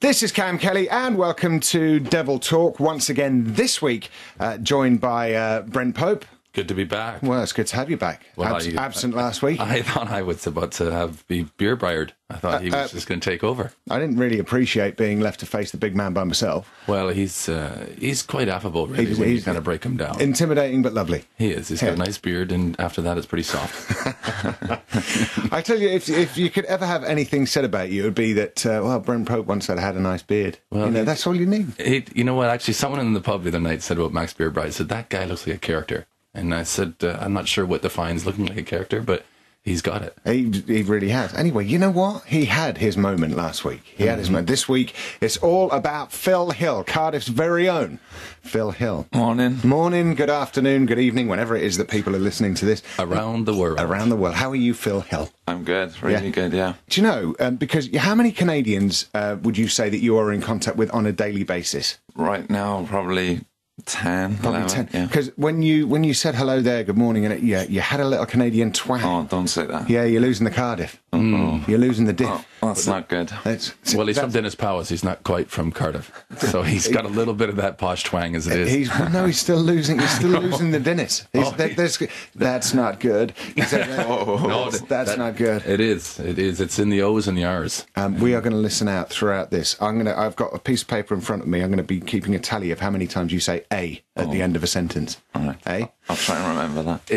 This is Cam Kelly, and welcome to Devil Talk once again this week, joined by Brent Pope. Good to be back. Well, it's good to have you back. Well, Absent last week. I thought I was about to be beer-brired. I thought he was just going to take over. I didn't really appreciate being left to face the big man by myself. Well, he's quite affable, really, when you kind of break him down. Intimidating but lovely. He is. He's got a nice beard, and after that, it's pretty soft. I tell you, if you could ever have anything said about you, it would be that, Brent Pope once said I had a nice beard. Well, that's all you need. You know what? Actually, someone in the pub the other night said about Max Beerbride, said, that guy looks like a character. And I said, I'm not sure what defines looking like a character, but he's got it. He really has. Anyway, you know what? He had his moment last week. He had his moment. This week, it's all about Phil Hill, Cardiff's very own Phil Hill. Morning. Morning, good afternoon, good evening, whenever it is that people are listening to this. Around the world. Around the world. How are you, Phil Hill? I'm good. Really good, yeah. Do you know, because how many Canadians would you say that you are in contact with on a daily basis? Right now, probably 10. Probably 11, 10. Because when you said hello there, good morning, and you had a little Canadian twang. Oh, don't say that. Yeah, you're losing the Cardiff. You're losing the diff. Oh, that's not good. Well, he's from Dennis Powis. He's not quite from Cardiff, so he's got a little bit of that posh twang as it is. He's still losing. He's still losing the Dennis. That's not good. That's not good. It is. It's in the O's and the R's. We are going to listen out throughout this. I've got a piece of paper in front of me. I'm going to be keeping a tally of how many times you say "a" at the end of a sentence. All right. A. I'll try and remember that.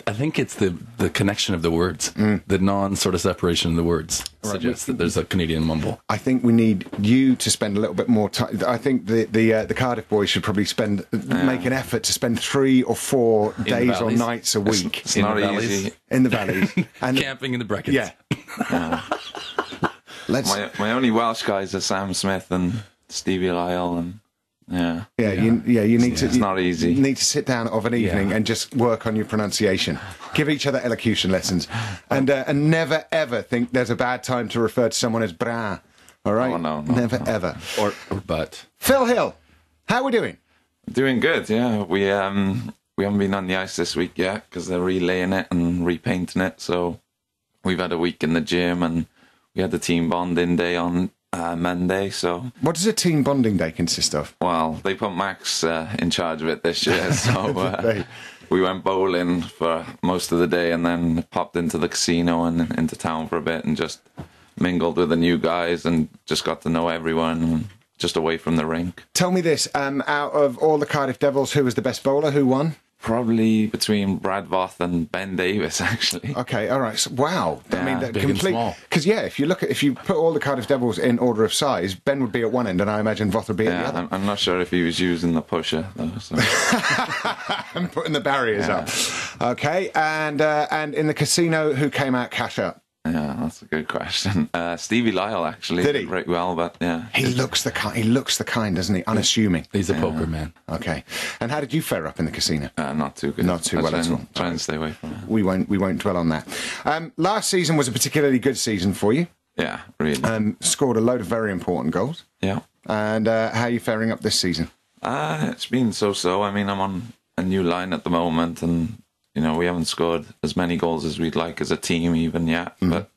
I think it's the connection of the words, the non-sort of separation of the words suggests that there's a Canadian mumble. I think we need you to spend a little bit more time. I think the Cardiff boys should probably make an effort to spend 3 or 4 days or nights a week. It's not easy. In the valleys. And camping in the Brecons. Yeah. My only Welsh guys are Sam Smith and Stevie Lyle and... Yeah. You need to. It's not easy. You need to sit down of an evening and just work on your pronunciation. Give each other elocution lessons, and never ever think there's a bad time to refer to someone as bra. All right? Oh, no, never ever. Or but. Phil Hill, how are we doing? Doing good. Yeah, we haven't been on the ice this week yet because they're relaying it and repainting it. So we've had a week in the gym, and we had the team bonding day on Monday. So what does a team bonding day consist of? Well, they put Max in charge of it this year, so we went bowling for most of the day and then popped into the casino and into town for a bit and just mingled with the new guys and just got to know everyone just away from the rink. Tell me this, out of all the Cardiff Devils, who was the best bowler? Who won? Probably between Brad Voth and Ben Davis, actually. Okay, all right. So, wow. Yeah, I mean, that big complete. Because if you put all the Cardiff Devils in order of size, Ben would be at one end, and I imagine Voth would be at the other. I'm not sure if he was using the pusher though. So. And putting the barriers up. Okay, and in the casino, who came out cash up? Yeah, that's a good question. Stevie Lyle, actually. Did he? Very well, but yeah. He looks the kind, doesn't he? Unassuming. He's a poker man. Okay. And how did you fare up in the casino? Not too good. Not too well at all. Trying to stay away from it. We won't dwell on that. Last season was a particularly good season for you. Yeah, really. Scored a load of very important goals. Yeah. And how are you faring up this season? It's been so-so. I mean, I'm on a new line at the moment, and we haven't scored as many goals as we'd like as a team even yet. But,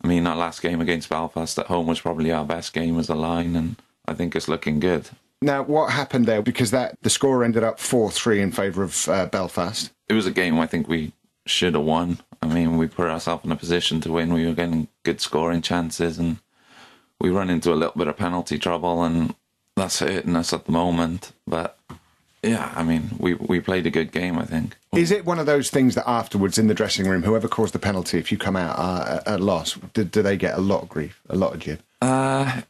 I mean, our last game against Belfast at home was probably our best game as a line, and I think it's looking good. Now, what happened there? Because the score ended up 4-3 in favour of Belfast. It was a game I think we should have won. I mean, we put ourselves in a position to win. We were getting good scoring chances, and we run into a little bit of penalty trouble, and that's hurting us at the moment. But... yeah, I mean, we played a good game, I think. Is it one of those things that afterwards in the dressing room, whoever caused the penalty, if you come out at loss, do they get a lot of grief, a lot of jib?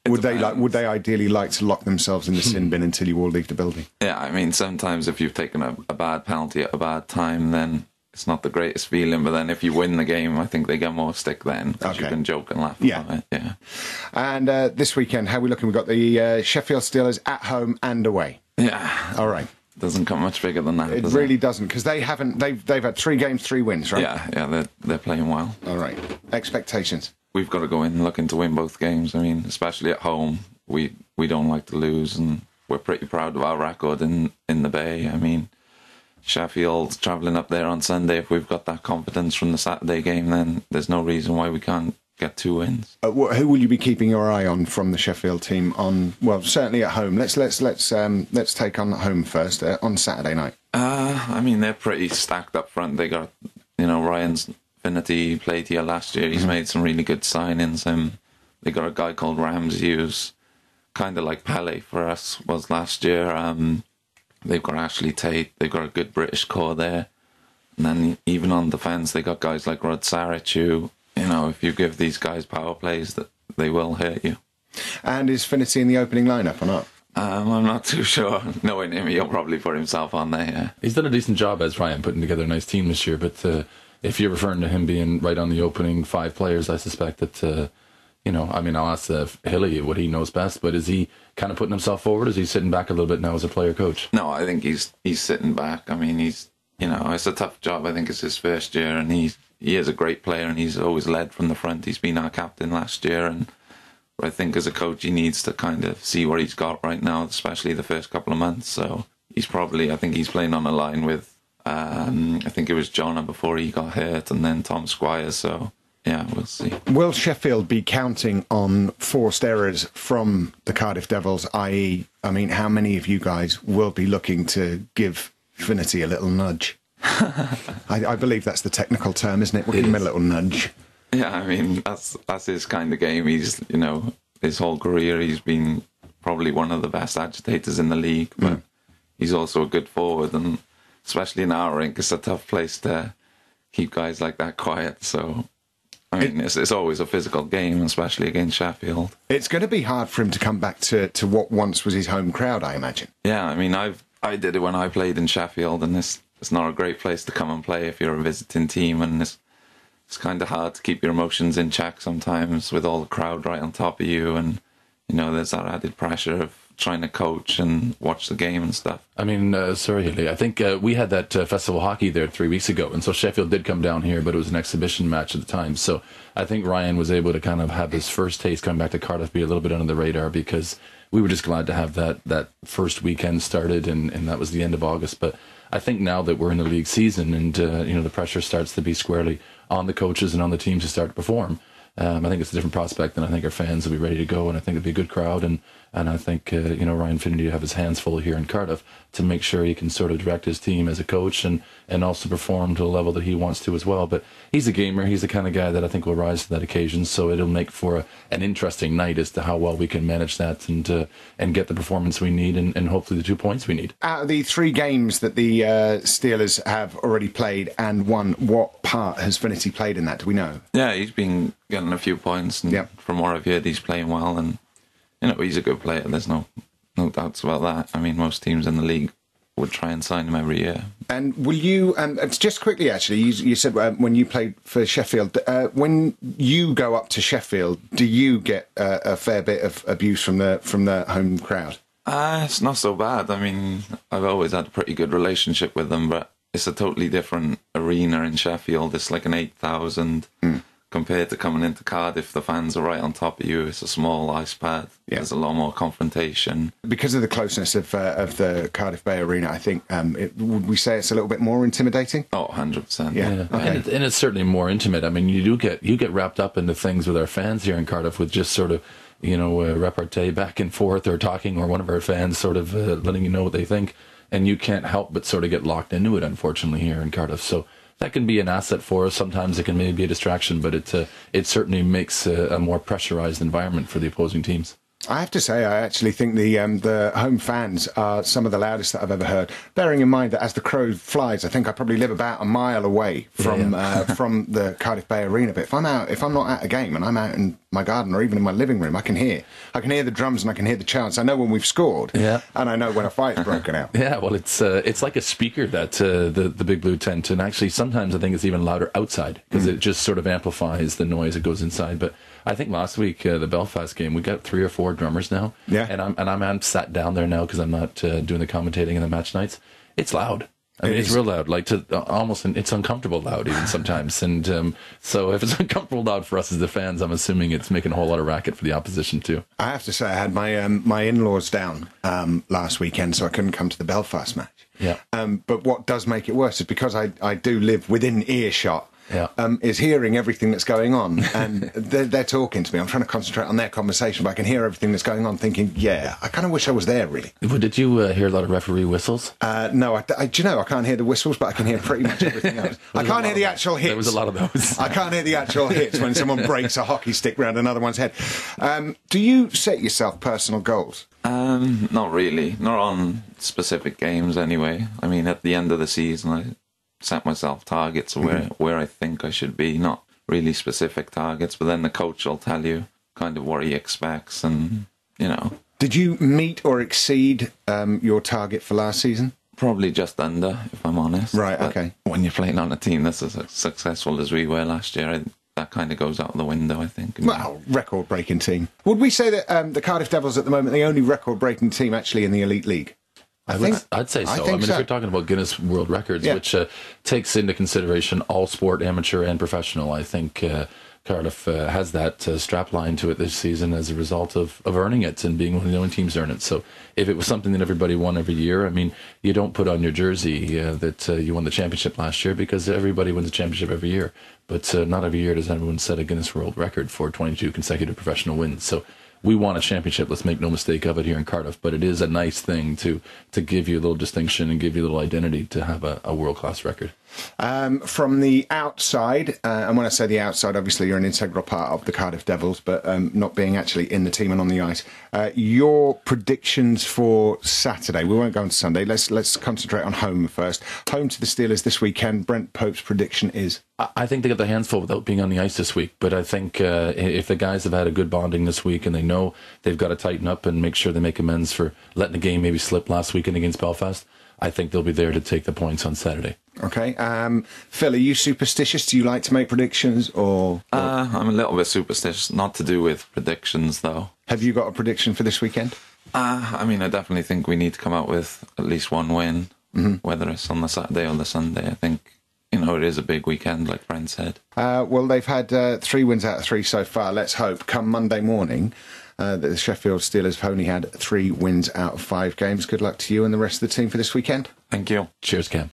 Would they ideally like to lock themselves in the sin bin until you all leave the building? Yeah, I mean, sometimes if you've taken a bad penalty at a bad time, then it's not the greatest feeling. But then if you win the game, I think they get more stick then, because you can joke and laugh about it. Yeah. And this weekend, how are we looking? We've got the Sheffield Steelers at home and away. Yeah. All right. Doesn't come much bigger than that. It really doesn't, because they've had 3 games, 3 wins, right? Yeah, they're playing well. All right. Expectations? We've got to go in looking to win both games. I mean, especially at home, we don't like to lose, and we're pretty proud of our record in the Bay. I mean, Sheffield travelling up there on Sunday, if we've got that confidence from the Saturday game, then there's no reason why we can't get 2 wins. Who will you be keeping your eye on from the Sheffield team on? Well, certainly at home. Let's take on home first on Saturday night. I mean, they're pretty stacked up front. They got, Ryan's Finity played here last year. He's made some really good signings. They got a guy called Ramsey who's kind of like Pele for us was last year. They've got Ashley Tate. They've got a good British core there. And then even on defence, they got guys like Rod Saric who, if you give these guys power plays, that they will hurt you. And is Finity in the opening lineup or not? I'm not too sure. Knowing him, he'll probably put himself on there, yeah. He's done a decent job as Ryan, putting together a nice team this year, but if you're referring to him being right on the opening 5 players, I suspect that, I'll ask Hilly what he knows best, but is he kind of putting himself forward? Is he sitting back a little bit now as a player coach? No, I think he's sitting back. I mean, he's, it's a tough job. I think it's his first year, and he is a great player, and he's always led from the front. He's been our captain last year, and I think as a coach, he needs to kind of see what he's got right now, especially the first couple of months. So he's I think he's playing on a line with, I think it was Jonna before he got hurt, and then Tom Squires. So yeah, we'll see. Will Sheffield be counting on forced errors from the Cardiff Devils, i.e., how many of you guys will be looking to give Finity a little nudge? I believe that's the technical term, isn't it? We'll give him a little nudge. Yeah, that's his kind of game. He's, his whole career, he's been probably one of the best agitators in the league, but he's also a good forward, and especially in our rink, it's a tough place to keep guys like that quiet. So, it's always a physical game, especially against Sheffield. It's going to be hard for him to come back to what once was his home crowd, I imagine. Yeah, I did it when I played in Sheffield, and it's not a great place to come and play if you're a visiting team, and it's kind of hard to keep your emotions in check sometimes with all the crowd right on top of you, and there's that added pressure of trying to coach and watch the game and stuff. Sorry, Hilly, I think we had that festival hockey there 3 weeks ago, and so Sheffield did come down here, but it was an exhibition match at the time, so I think Ryan was able to kind of have his first taste coming back to Cardiff be a little bit under the radar, because we were just glad to have that first weekend started, and that was the end of August. But I think now that we're in the league season, and the pressure starts to be squarely on the coaches and on the teams to start to perform, I think it's a different prospect, and I think our fans will be ready to go, and I think it'll be a good crowd, and I think Ryan Finity will have his hands full here in Cardiff to make sure he can sort of direct his team as a coach and also perform to a level that he wants to as well. But he's a gamer, he's the kind of guy that I think will rise to that occasion, so it'll make for an interesting night as to how well we can manage that and get the performance we need and hopefully the 2 points we need. Out of the 3 games that the Steelers have already played and won, what part has Finity played in that? Do we know? Yeah, he's been getting a few points, and from what I've heard, he's playing well, and he's a good player. There's no doubts about that. Most teams in the league would try and sign him every year. And will you, just quickly actually, you said when you played for Sheffield, when you go up to Sheffield, do you get a fair bit of abuse from the home crowd? It's not so bad. I've always had a pretty good relationship with them, but it's a totally different arena in Sheffield. It's like an 8,000 compared to coming into Cardiff. The fans are right on top of you. It's a small ice pad. Yeah. There's a lot more confrontation. Because of the closeness of the Cardiff Bay Arena, I think, would we say it's a little bit more intimidating? Oh, 100%. Yeah. Okay. And it's certainly more intimate. You get wrapped up into things with our fans here in Cardiff with just sort of, repartee back and forth or talking, or one of our fans sort of letting you know what they think. And you can't help but sort of get locked into it, unfortunately, here in Cardiff. So that can be an asset for us. Sometimes it can maybe be a distraction, but it certainly makes a more pressurized environment for the opposing teams. I have to say, I actually think the home fans are some of the loudest that I've ever heard. Bearing in mind that as the crow flies, I think I probably live about a mile away from the Cardiff Bay Arena. But if I'm not at a game and I'm out in my garden or even in my living room, I can hear the drums and I can hear the chants. I know when we've scored, and I know when a fight's broken out. Yeah, well, it's like a speaker that the Big Blue tent, and actually sometimes I think it's even louder outside because it just sort of amplifies the noise that goes inside. But I think last week, the Belfast game, we got 3 or 4 drummers now. Yeah. And I'm sat down there now because I'm not doing the commentating in the match nights. It's loud. It's real loud, like it's uncomfortable loud even sometimes. And so if it's uncomfortable loud for us as the fans, I'm assuming it's making a whole lot of racket for the opposition too. I have to say, I had my in-laws down last weekend, so I couldn't come to the Belfast match. Yeah. But what does make it worse is because I do live within earshot. is hearing everything that's going on, and they're talking to me. I'm trying to concentrate on their conversation, but I can hear everything that's going on, thinking, yeah, I kind of wish I was there, really. Well, did you hear a lot of referee whistles? No, do you know, I can't hear the whistles, but I can hear pretty much everything else. I can't hear the actual hits. There was a lot of those. I can't hear the actual hits when someone breaks a hockey stick round another one's head. Do you set yourself personal goals? Not really. Not on specific games, anyway. I mean, at the end of the season, I set myself targets where I think I should be. Not really specific targets, but then the coach will tell you kind of what he expects, and you know. Did you meet or exceed your target for last season? Probably just under, if I'm honest. Right. But okay. When you're playing on a team that's as successful as we were last year, that kind of goes out the window, I think. Well, record-breaking team. Would we say that the Cardiff Devils at the moment, the only record-breaking team actually in the Elite League? I'd say so. I mean, if you're talking about Guinness World Records, which takes into consideration all sport, amateur and professional, I think Cardiff has that strapline to it this season as a result of earning it and being one of the only teams earn it. So if it was something that everybody won every year, I mean, you don't put on your jersey that you won the championship last year, because everybody wins a championship every year. But not every year does anyone set a Guinness World Record for 22 consecutive professional wins. So we want a championship, let's make no mistake of it, here in Cardiff. But it is a nice thing to give you a little distinction and give you a little identity to have a world-class record. From the outside, and when I say the outside, obviously you're an integral part of the Cardiff Devils, but not being actually in the team and on the ice. Your predictions for Saturday, we won't go on to Sunday, let's concentrate on home first. Home to the Steelers this weekend, Brent Pope's prediction is? I think they got their hands full without being on the ice this week, but I think if the guys have had a good bonding this week and they know they've got to tighten up and make sure they make amends for letting the game maybe slip last weekend against Belfast, I think they'll be there to take the points on Saturday. Okay. Phil, are you superstitious? Do you like to make predictions? Or? I'm a little bit superstitious, not to do with predictions, though. Have you got a prediction for this weekend? I mean, I definitely think we need to come out with at least one win, whether it's on the Saturday or the Sunday. I think, you know, it is a big weekend, like Brent said. Well, they've had 3 wins out of 3 so far. Let's hope come Monday morning that the Sheffield Steelers have only had 3 wins out of 5 games. Good luck to you and the rest of the team for this weekend. Thank you. Cheers, Cam.